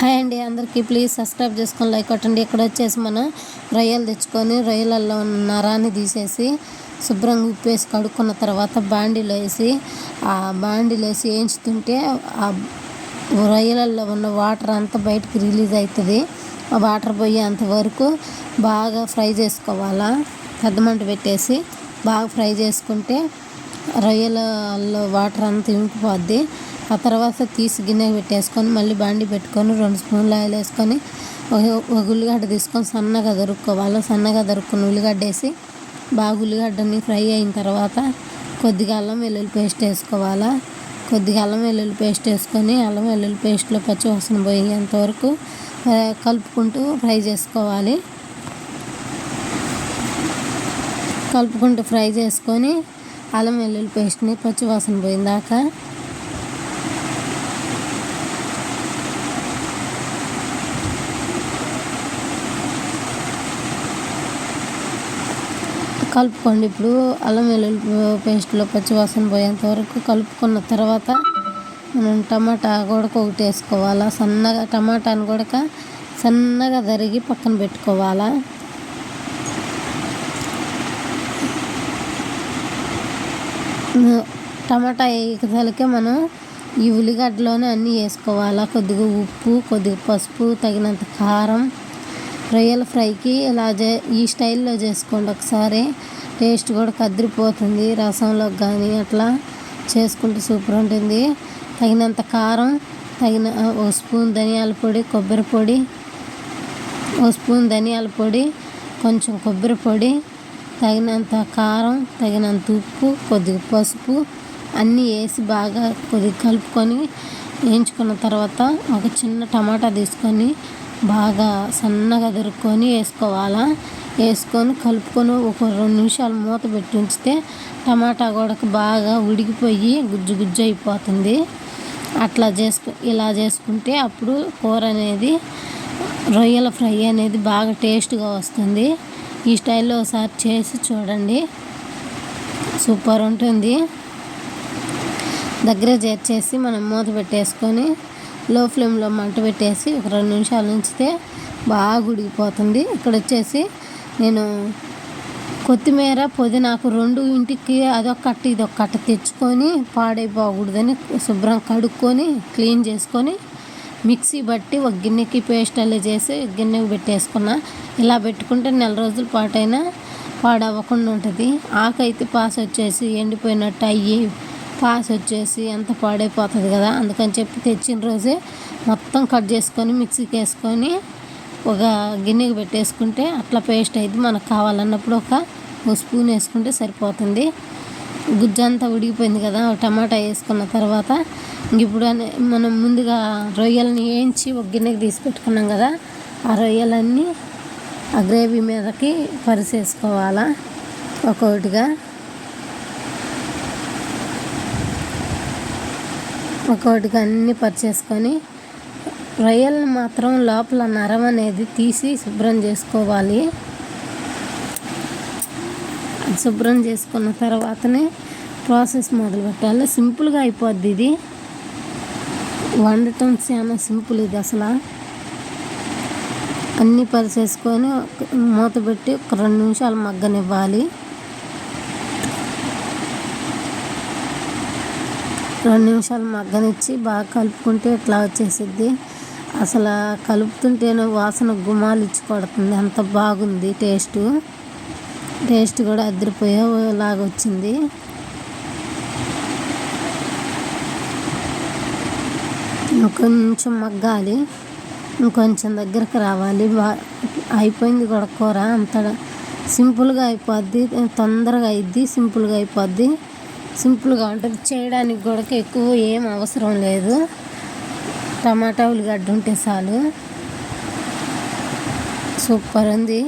Hi అండి, అందరికీ please subscribe చేసుకొని లైక్ కొట్టండి. ఇక్కడ వచ్చేసి మనం రొయ్యలు తెచ్చుకొని రొయ్యలలో ఉన్న నరాన్ని తీసేసి శుభ్రంగా ఉప్పేసి కడుక్కున్న తర్వాత బాండీలో వేసి వేయించుతుంటే ఆ రొయ్యలలో ఉన్న వాటర్ అంతా బయటకు రిలీజ్ అవుతుంది. ఆ వాటర్ పోయేంత వరకు బాగా ఫ్రై చేసుకోవాలా. పెద్ద మంట పెట్టేసి బాగా ఫ్రై చేసుకుంటే రొయ్యలలో వాటర్ అంతా ఇంకిపోద్ది. ఆ తర్వాత తీసి గిన్నెకి పెట్టేసుకొని మళ్ళీ బాండి పెట్టుకొని 2 స్పూన్లు ఆయిల్ వేసుకొని ఒక ఉల్లిగడ్డ తీసుకొని సన్నగా దొరుక్కోవాలి. సన్నగా దొరుక్కుని ఉల్లిగడ్డ వేసి బాగా ఉల్లిగడ్డని ఫ్రై అయిన తర్వాత కొద్దిగా అల్లం వెల్లుల్లి పేస్ట్ వేసుకోవాలా. కొద్దిగా అల్లం వెల్లుల్లి పేస్ట్ వేసుకొని అల్లం వెల్లుల్లి పేస్ట్లో పచ్చివాసన పోయేంత వరకు కలుపుకుంటూ ఫ్రై చేసుకోవాలి. కలుపుకుంటూ ఫ్రై చేసుకొని అల్లం వెల్లుల్లి పేస్ట్ని పచ్చివాసన పోయిందాక కలుపుకోండి. ఇప్పుడు అల్లం వెల్లుల్లి పేస్ట్లో పచ్చివాసన పోయేంత వరకు కలుపుకున్న తర్వాత మనం టమాటా గొడక ఒకటి వేసుకోవాలా. టమాటాని గొడక సన్నగా తరిగి పక్కన పెట్టుకోవాలా. టమాటా వేయకదలకే మనం ఈ ఉల్లిగడ్డలోనే అన్నీ వేసుకోవాలా. కొద్దిగా ఉప్పు, కొద్దిగా పసుపు, తగినంత కారం. రొయ్యల ఫ్రైకి ఈ స్టైల్లో చేసుకోండి ఒకసారి. టేస్ట్ కూడా కదిరిపోతుంది. రసంలోకి కానీ అట్లా చేసుకుంటే సూపర్ ఉంటుంది. తగినంత కారం, ఒక స్పూన్ ధనియాల పొడి, కొబ్బరి పొడి, ఒక స్పూన్ ధనియాల పొడి, కొంచెం కొబ్బరి పొడి, తగినంత కారం, తగినంత ఉప్పు, కొద్దిగా పసుపు అన్నీ వేసి బాగా కొద్దిగా కలుపుకొని వేయించుకున్న తర్వాత ఒక చిన్న టమాటా తీసుకొని బాగా సన్నగా దొరుక్కొని వేసుకోవాలా. వేసుకొని కలుపుకొని ఒక 2 నిమిషాలు మూత పెట్టి ఉంచితే టమాటా కూడా బాగా ఉడికిపోయి గుజ్జు గుజ్జు అయిపోతుంది. ఇలా చేసుకుంటే అప్పుడు కూర అనేది రొయ్యల ఫ్రై అనేది బాగా టేస్ట్గా వస్తుంది. ఈ స్టైల్లో ఒకసారి చేసి చూడండి, సూపర్ ఉంటుంది. దగ్గర చేర్చేసి మనం మూత పెట్టేసుకొని లో ఫ్లేమ్లో మంట పెట్టేసి ఒక 2 నిమిషాలు ఉంచితే బాగా ఉడికిపోతుంది. ఇక్కడ వచ్చేసి నేను కొత్తిమీర, పుదీనాకు 2 ఇంటికి అదొక కట్ట ఇదొక కట్ట తెచ్చుకొని పాడైపోకూడదని శుభ్రం కడుక్కొని క్లీన్ చేసుకొని మిక్సీ బట్టి ఒక గిన్నెకి పేస్ట్ అలా చేసి గిన్నెకి పెట్టేసుకున్నా. ఇలా పెట్టుకుంటే 4 రోజుల పాటైనా పాడవ్వకుండా ఉంటుంది. ఆకైతే పాస్ వచ్చేసి ఎండిపోయినట్టు అయ్యి పాస్ వచ్చేసి అంత పాడైపోతుంది కదా. అందుకని చెప్పి తెచ్చిన రోజే మొత్తం కట్ చేసుకొని మిక్సీకి వేసుకొని ఒక గిన్నెకి పెట్టేసుకుంటే అట్లా పేస్ట్ అయితే మనకు కావాలన్నప్పుడు ఒక స్పూన్ వేసుకుంటే సరిపోతుంది. గుజ్జంతా ఉడికిపోయింది కదా. టమాటా వేసుకున్న తర్వాత ఇప్పుడు మనం ముందుగా రొయ్యలని వేయించి ఒక గిన్నెకి తీసి పెట్టుకున్నాం కదా. ఆ రొయ్యలన్నీ ఆ గ్రేవీ మీదకి పరిసేసుకోవాలా. ఒక్కొక్కటిగా అన్నీ పరిచేసుకొని రొయ్యలను మాత్రం లోపల నరం అనేది తీసి శుభ్రం చేసుకోవాలి. శుభ్రం చేసుకున్న తర్వాతనే ప్రాసెస్ మొదలు పెట్టాలి. సింపుల్గా అయిపోద్ది ఇది. వండటం చాలా సింపుల్ ఇది అసలు. అన్నీ పరిచేసుకొని మూత పెట్టి ఒక 2 నిమిషాలు మగ్గనివ్వాలి. 2 నిమిషాలు మగ్గనిచ్చి బాగా కలుపుకుంటే ఇట్లా వచ్చేసిద్ది. అసలు కలుపుతుంటేనే వాసన గుమాలు ఇచ్చి కొడుతుంది. అంత బాగుంది టేస్ట్ కూడా అదిరిపోయేలాగా వచ్చింది. ఇంకొంచెం మగ్గాలి, ఇంకొంచెం దగ్గరకు రావాలి. అయిపోయింది కూడా కూర. అంత సింపుల్గా అయిపోద్ది, తొందరగా అయిద్ది, సింపుల్గా అయిపోద్ది. సింపుల్గా ఉంటుంది. చేయడానికి కూడా ఎక్కువ ఏం అవసరం లేదు. టమాటా, ఉల్లిగడ్డ ఉంటే చాలు. సూపర్ ఉంది.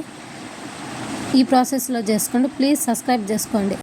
ఈ ప్రాసెస్లో చేసుకోండి. ప్లీజ్ సబ్స్క్రైబ్ చేసుకోండి.